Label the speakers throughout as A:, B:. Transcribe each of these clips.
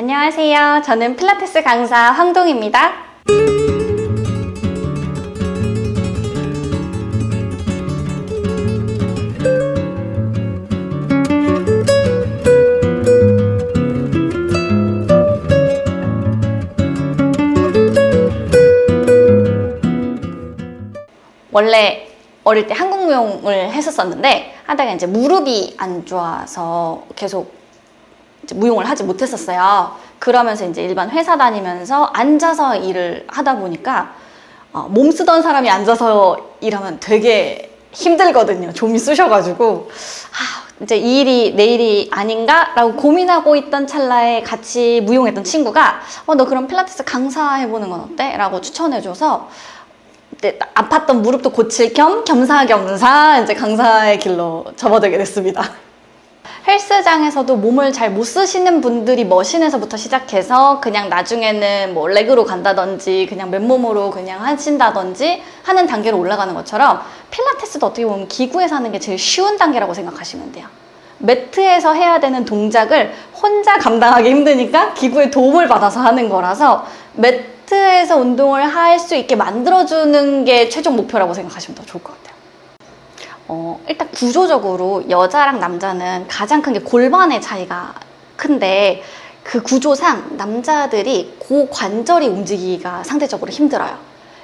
A: 안녕하세요. 저는 필라테스 강사 황동입니다. 원래 어릴 때 한국무용을 했었었는데 하다가 이제 무릎이 안 좋아서 계속 이제 무용을 하지 못했었어요. 그러면서 이제 일반 회사 다니면서 앉아서 일을 하다 보니까 몸 쓰던 사람이 앉아서 일하면 되게 힘들거든요. 좀이 쑤셔가지고 이제 이 일이 내 일이 아닌가? 라고 고민하고 있던 찰나에 같이 무용했던 친구가 너 그럼 필라테스 강사해보는 건 어때? 라고 추천해줘서 아팠던 무릎도 고칠 겸 겸사겸사 이제 강사의 길로 접어들게 됐습니다. 헬스장에서도 몸을 잘 못 쓰시는 분들이 머신에서부터 시작해서 그냥 나중에는 뭐 레그로 간다든지 그냥 맨몸으로 그냥 하신다든지 하는 단계로 올라가는 것처럼 필라테스도 어떻게 보면 기구에서 하는 게 제일 쉬운 단계라고 생각하시면 돼요. 매트에서 해야 되는 동작을 혼자 감당하기 힘드니까 기구의 도움을 받아서 하는 거라서 매트에서 운동을 할 수 있게 만들어주는 게 최종 목표라고 생각하시면 더 좋을 것 같아요. 일단 구조적으로 여자랑 남자는 가장 큰 게 골반의 차이가 큰데 그 구조상 남자들이 고관절이 움직이기가 상대적으로 힘들어요.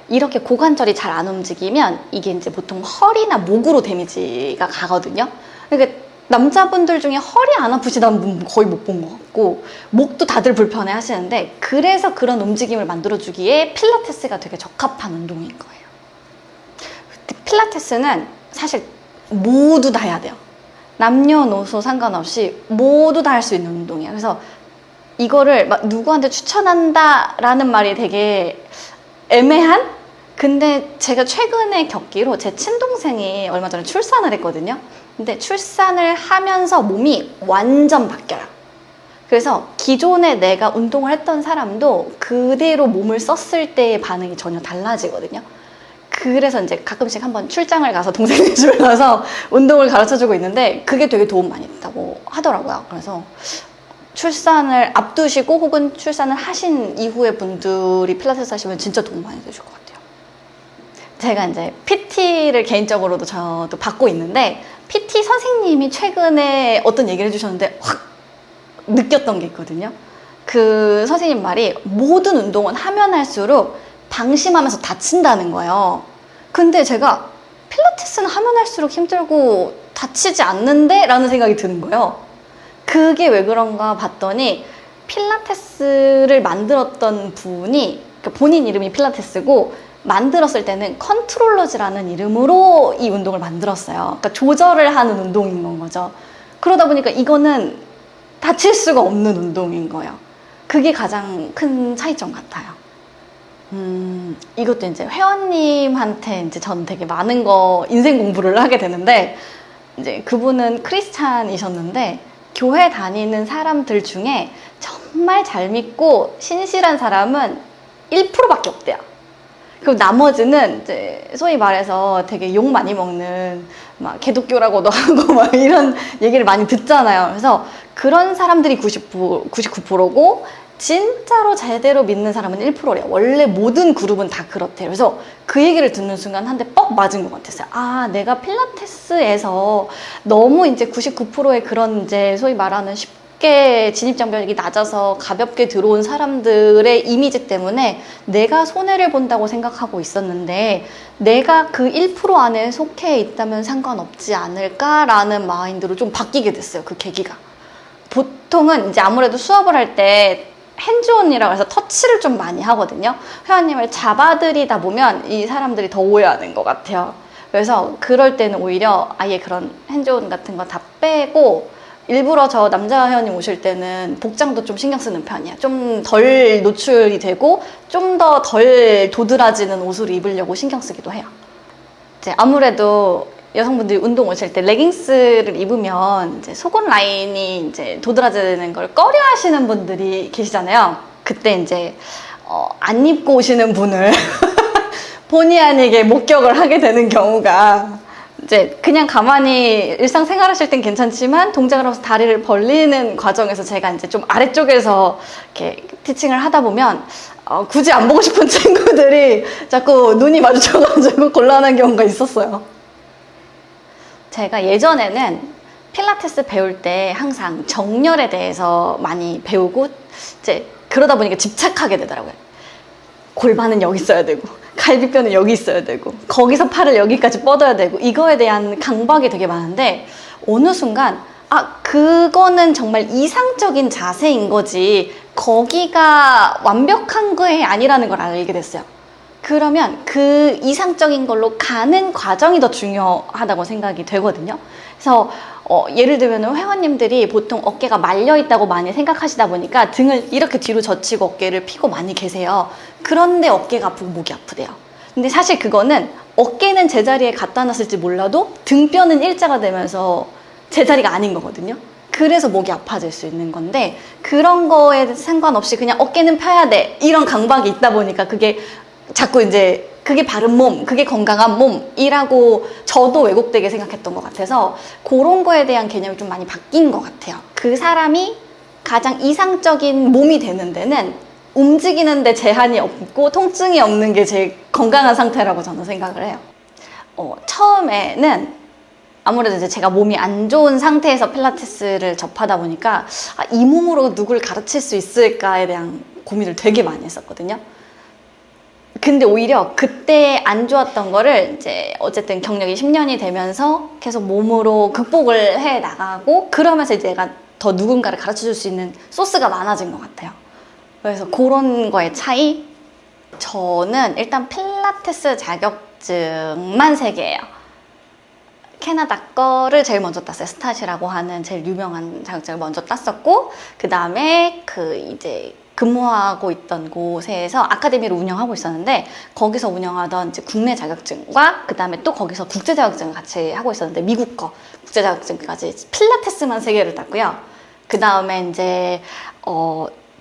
A: 이렇게 고관절이 잘 안 움직이면 이게 이제 보통 허리나 목으로 데미지가 가거든요. 그러니까 남자분들 중에 허리 안 아프시다는 분 거의 못 본 것 같고 목도 다들 불편해 하시는데 그래서 그런 움직임을 만들어주기에 필라테스가 되게 적합한 운동인 거예요. 필라테스는 사실 모두 다 해야 돼요. 남녀노소 상관없이 모두 다 할 수 있는 운동이에요. 그래서 이거를 막 누구한테 추천한다라는 말이 되게 애매한? 근데 제가 최근에 겪기로 제 친동생이 얼마 전에 출산을 했거든요. 근데 출산을 하면서 몸이 완전 바뀌어요. 그래서 기존에 내가 운동을 했던 사람도 그대로 몸을 썼을 때의 반응이 전혀 달라지거든요. 그래서 이제 가끔씩 한번 출장을 가서 동생네 집에 가서 운동을 가르쳐주고 있는데 그게 되게 도움 많이 됐다고 하더라고요. 그래서 출산을 앞두시고 혹은 출산을 하신 이후의 분들이 필라테스 하시면 진짜 도움 많이 되실 것 같아요. 제가 이제 PT를 개인적으로도 저도 받고 있는데 PT 선생님이 최근에 어떤 얘기를 해주셨는데 확 느꼈던 게 있거든요. 그 선생님 말이 모든 운동은 하면 할수록 방심하면서 다친다는 거예요. 근데 제가 필라테스는 하면 할수록 힘들고 다치지 않는데? 라는 생각이 드는 거예요. 그게 왜 그런가 봤더니 필라테스를 만들었던 분이 본인 이름이 필라테스고 만들었을 때는 컨트롤러즈라는 이름으로 이 운동을 만들었어요. 그러니까 조절을 하는 운동인 건 거죠. 그러다 보니까 이거는 다칠 수가 없는 운동인 거예요. 그게 가장 큰 차이점 같아요. 이것도 이제 회원님한테 이제 전 되게 많은 거 인생 공부를 하게 되는데 이제 그분은 크리스찬이셨는데 교회 다니는 사람들 중에 정말 잘 믿고 신실한 사람은 1%밖에 없대요. 그리고 나머지는 이제 소위 말해서 되게 욕 많이 먹는 막 개독교라고도 하고 막 이런 얘기를 많이 듣잖아요. 그래서 그런 사람들이 99%고 진짜로 제대로 믿는 사람은 1%래요. 원래 모든 그룹은 다 그렇대요. 그래서 그 얘기를 듣는 순간 한 대 뻑 맞은 것 같았어요. 내가 필라테스에서 너무 이제 99%의 그런 이제 소위 말하는 쉽게 진입장벽이 낮아서 가볍게 들어온 사람들의 이미지 때문에 내가 손해를 본다고 생각하고 있었는데 내가 그 1% 안에 속해 있다면 상관없지 않을까라는 마인드로 좀 바뀌게 됐어요. 그 계기가. 보통은 이제 아무래도 수업을 할때 핸즈온이라고 해서 터치를 좀 많이 하거든요. 회원님을 잡아들이다 보면 이 사람들이 더 오해하는 것 같아요. 그래서 그럴 때는 오히려 아예 그런 핸즈온 같은 거 다 빼고 일부러 저 남자 회원님 오실 때는 복장도 좀 신경 쓰는 편이야. 좀 덜 노출이 되고 좀 더 덜 도드라지는 옷을 입으려고 신경 쓰기도 해요. 이제 아무래도 여성분들이 운동 오실 때 레깅스를 입으면 이제 속옷 라인이 이제 도드라지는 걸 꺼려 하시는 분들이 계시잖아요. 그때 이제 안 입고 오시는 분을 본의 아니게 목격을 하게 되는 경우가 이제 그냥 가만히 일상생활 하실 땐 괜찮지만 동작을 하면서 다리를 벌리는 과정에서 제가 이제 좀 아래쪽에서 이렇게 티칭을 하다 보면 굳이 안 보고 싶은 친구들이 자꾸 눈이 마주쳐가지고 곤란한 경우가 있었어요. 제가 예전에는 필라테스 배울 때 항상 정렬에 대해서 많이 배우고 이제 그러다 보니까 집착하게 되더라고요. 골반은 여기 있어야 되고 갈비뼈는 여기 있어야 되고 거기서 팔을 여기까지 뻗어야 되고 이거에 대한 강박이 되게 많은데 어느 순간 그거는 정말 이상적인 자세인 거지 거기가 완벽한 게 아니라는 걸 알게 됐어요. 그러면 그 이상적인 걸로 가는 과정이 더 중요하다고 생각이 되거든요. 그래서 예를 들면 회원님들이 보통 어깨가 말려 있다고 많이 생각하시다 보니까 등을 이렇게 뒤로 젖히고 어깨를 펴고 많이 계세요. 그런데 어깨가 아프고 목이 아프대요. 근데 사실 그거는 어깨는 제자리에 갖다 놨을지 몰라도 등뼈는 일자가 되면서 제자리가 아닌 거거든요. 그래서 목이 아파질 수 있는 건데 그런 거에 상관없이 그냥 어깨는 펴야 돼 이런 강박이 있다 보니까 그게 자꾸 이제 그게 바른 몸, 그게 건강한 몸이라고 저도 왜곡되게 생각했던 것 같아서 그런 거에 대한 개념이 좀 많이 바뀐 것 같아요. 그 사람이 가장 이상적인 몸이 되는 데는 움직이는데 제한이 없고 통증이 없는 게 제일 건강한 상태라고 저는 생각을 해요. 처음에는 아무래도 이제 제가 몸이 안 좋은 상태에서 필라테스를 접하다 보니까 이 몸으로 누굴 가르칠 수 있을까에 대한 고민을 되게 많이 했었거든요. 근데 오히려 그때 안 좋았던 거를 이제 어쨌든 경력이 10년이 되면서 계속 몸으로 극복을 해 나가고 그러면서 이제 내가 더 누군가를 가르쳐 줄 수 있는 소스가 많아진 것 같아요. 그래서 그런 거의 차이? 저는 일단 필라테스 자격증만 3개예요. 캐나다 거를 제일 먼저 땄어요. 스타시라고 하는 제일 유명한 자격증을 먼저 땄었고 그 다음에 이제 근무하고 있던 곳에서 아카데미를 운영하고 있었는데 거기서 운영하던 이제 국내 자격증과 그 다음에 또 거기서 국제 자격증을 같이 하고 있었는데 미국 거 국제 자격증까지 필라테스만 3개를 땄고요. 그 다음에 이제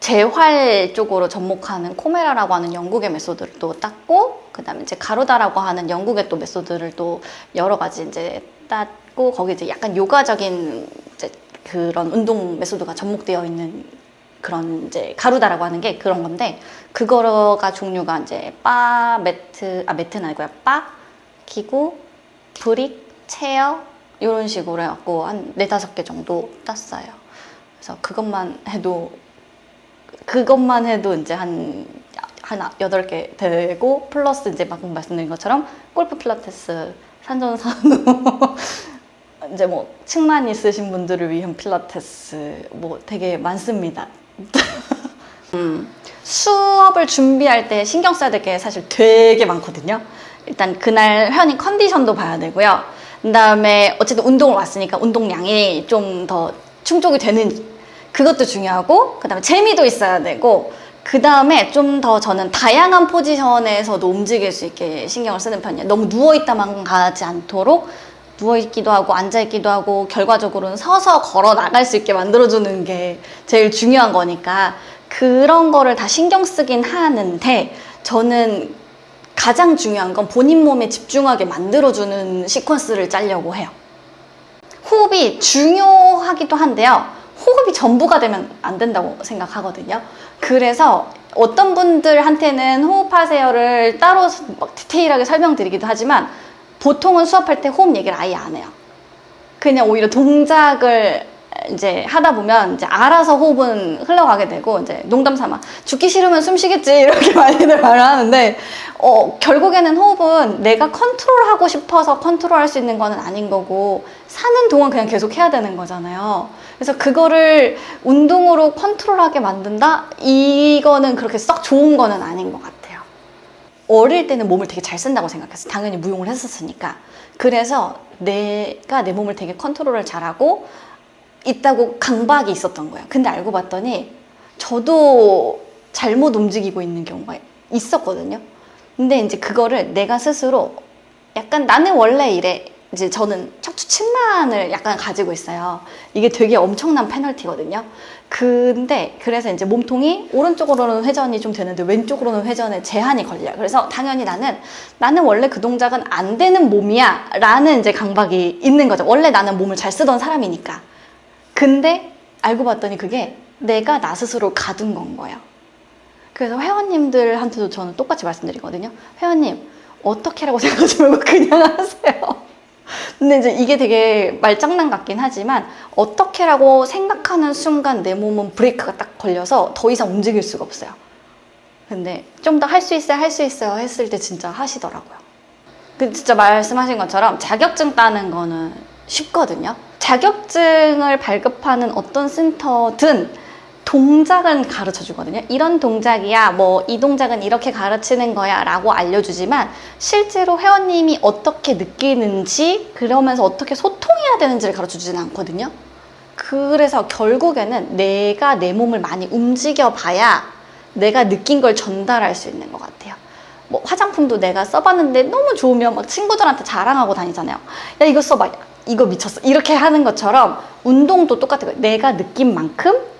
A: 재활 쪽으로 접목하는 코메라라고 하는 영국의 메소드를 또 땄고 그 다음에 이제 가루다라고 하는 영국의 또 메소드를 또 여러 가지 이제 땄고 거기 이제 약간 요가적인 이제 그런 운동 메소드가 접목되어 있는 그런 이제 가루다라고 하는 게 그런 건데 그거가 종류가 이제 매트는 아니고요. 기구, 브릭, 체어 이런 식으로 해갖고 한 4-5개 정도 땄어요. 그래서 그것만 해도 이제 한 8개 되고 플러스 이제 방금 말씀드린 것처럼 골프 필라테스 산전산후 이제 뭐 층만 있으신 분들을 위한 필라테스 뭐 되게 많습니다. 수업을 준비할 때 신경 써야 될 게 사실 되게 많거든요. 일단 그날 회원님 컨디션도 봐야 되고요. 그 다음에 어쨌든 운동을 왔으니까 운동량이 좀 더 충족이 되는지 그것도 중요하고 그 다음에 재미도 있어야 되고 그 다음에 좀 더 저는 다양한 포지션에서도 움직일 수 있게 신경을 쓰는 편이에요. 너무 누워있다만 가지 않도록 누워있기도 하고 앉아있기도 하고 결과적으로는 서서 걸어 나갈 수 있게 만들어주는 게 제일 중요한 거니까 그런 거를 다 신경 쓰긴 하는데 저는 가장 중요한 건 본인 몸에 집중하게 만들어주는 시퀀스를 짜려고 해요. 호흡이 중요하기도 한데요. 호흡이 전부가 되면 안 된다고 생각하거든요. 그래서 어떤 분들한테는 호흡하세요를 따로 막 디테일하게 설명드리기도 하지만 보통은 수업할 때 호흡 얘기를 아예 안 해요. 그냥 오히려 동작을 이제 하다 보면 이제 알아서 호흡은 흘러가게 되고 이제 농담 삼아 죽기 싫으면 숨 쉬겠지 이렇게 많이들 말을 하는데 결국에는 호흡은 내가 컨트롤하고 싶어서 컨트롤할 수 있는 거는 아닌 거고 사는 동안 그냥 계속 해야 되는 거잖아요. 그래서 그거를 운동으로 컨트롤하게 만든다? 이거는 그렇게 썩 좋은 거는 아닌 것 같아요. 어릴 때는 몸을 되게 잘 쓴다고 생각했어요. 당연히 무용을 했었으니까. 그래서 내가 내 몸을 되게 컨트롤을 잘하고 있다고 강박이 있었던 거예요. 근데 알고 봤더니 저도 잘못 움직이고 있는 경우가 있었거든요. 근데 이제 그거를 내가 스스로 약간 나는 원래 이래 이제 저는 척추 침란을 약간 가지고 있어요. 이게 되게 엄청난 페널티거든요. 근데 그래서 이제 몸통이 오른쪽으로는 회전이 좀 되는데 왼쪽으로는 회전에 제한이 걸려요. 그래서 당연히 나는 원래 그 동작은 안 되는 몸이야 라는 이제 강박이 있는 거죠. 원래 나는 몸을 잘 쓰던 사람이니까. 근데 알고 봤더니 그게 내가 나 스스로 가둔 건 거예요. 그래서 회원님들한테도 저는 똑같이 말씀드리거든요. 회원님, 어떻게라고 생각하지 말고 그냥 하세요. 근데 이제 이게 되게 말장난 같긴 하지만 어떻게라고 생각하는 순간 내 몸은 브레이크가 딱 걸려서 더 이상 움직일 수가 없어요. 근데 좀 더 할 수 있어요, 할 수 있어요 했을 때 진짜 하시더라고요. 근데 진짜 말씀하신 것처럼 자격증 따는 거는 쉽거든요. 자격증을 발급하는 어떤 센터든 동작은 가르쳐 주거든요. 이런 동작이야, 뭐 이 동작은 이렇게 가르치는 거야 라고 알려주지만 실제로 회원님이 어떻게 느끼는지 그러면서 어떻게 소통해야 되는지를 가르쳐 주지는 않거든요. 그래서 결국에는 내가 내 몸을 많이 움직여 봐야 내가 느낀 걸 전달할 수 있는 것 같아요. 뭐 화장품도 내가 써봤는데 너무 좋으면 막 친구들한테 자랑하고 다니잖아요. 야, 이거 써봐, 이거 미쳤어, 이렇게 하는 것처럼 운동도 똑같아요. 내가 느낀 만큼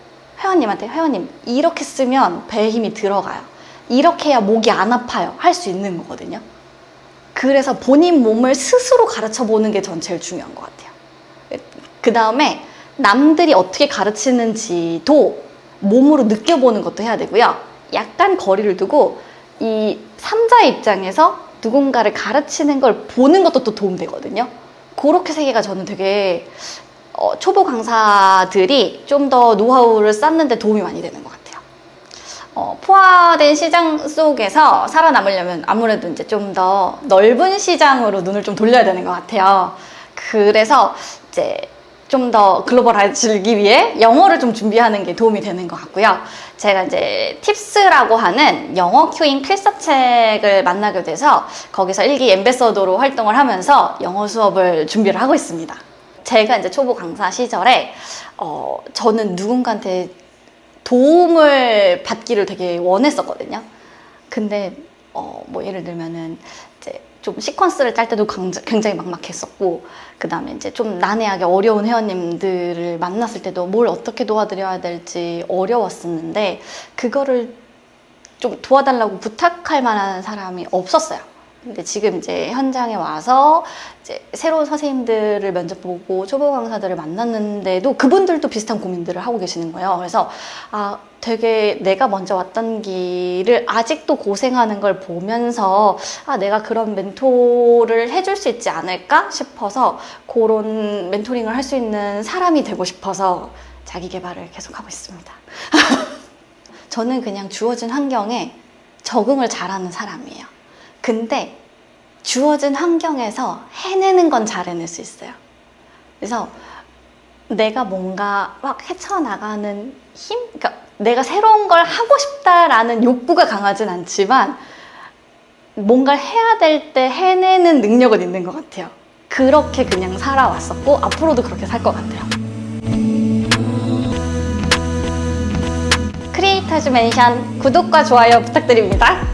A: 회원님한테, 회원님 이렇게 쓰면 배에 힘이 들어가요, 이렇게 해야 목이 안 아파요 할 수 있는 거거든요. 그래서 본인 몸을 스스로 가르쳐 보는 게 전 제일 중요한 것 같아요. 그 다음에 남들이 어떻게 가르치는지도 몸으로 느껴보는 것도 해야 되고요. 약간 거리를 두고 이 3자의 입장에서 누군가를 가르치는 걸 보는 것도 또 도움되거든요. 그렇게 세 개가 저는 되게 초보 강사들이 좀 더 노하우를 쌓는 데 도움이 많이 되는 것 같아요. 포화된 시장 속에서 살아남으려면 아무래도 이제 좀 더 넓은 시장으로 눈을 좀 돌려야 되는 것 같아요. 그래서 이제 좀 더 글로벌해지기 위해 영어를 좀 준비하는 게 도움이 되는 것 같고요. 제가 이제 팁스라고 하는 영어 큐잉 필사책을 만나게 돼서 거기서 일기 앰베서더로 활동을 하면서 영어 수업을 준비를 하고 있습니다. 제가 이제 초보 강사 시절에 저는 누군가한테 도움을 받기를 되게 원했었거든요. 근데 뭐 예를 들면은 이제 좀 시퀀스를 짤 때도 굉장히 막막했었고, 그 다음에 이제 좀 난해하게 어려운 회원님들을 만났을 때도 뭘 어떻게 도와드려야 될지 어려웠었는데 그거를 좀 도와달라고 부탁할 만한 사람이 없었어요. 근데 지금 이제 현장에 와서 이제 새로운 선생님들을 면접 보고 초보 강사들을 만났는데도 그분들도 비슷한 고민들을 하고 계시는 거예요. 그래서 되게 내가 먼저 왔던 길을 아직도 고생하는 걸 보면서 내가 그런 멘토를 해줄 수 있지 않을까 싶어서 그런 멘토링을 할 수 있는 사람이 되고 싶어서 자기 개발을 계속하고 있습니다. 저는 그냥 주어진 환경에 적응을 잘하는 사람이에요. 근데 주어진 환경에서 해내는 건 잘 해낼 수 있어요. 그래서 내가 뭔가 막 헤쳐나가는 힘? 그러니까 내가 새로운 걸 하고 싶다라는 욕구가 강하진 않지만 뭔가를 해야 될 때 해내는 능력은 있는 것 같아요. 그렇게 그냥 살아왔었고 앞으로도 그렇게 살 것 같아요. 크리에이터즈 맨션 구독과 좋아요 부탁드립니다.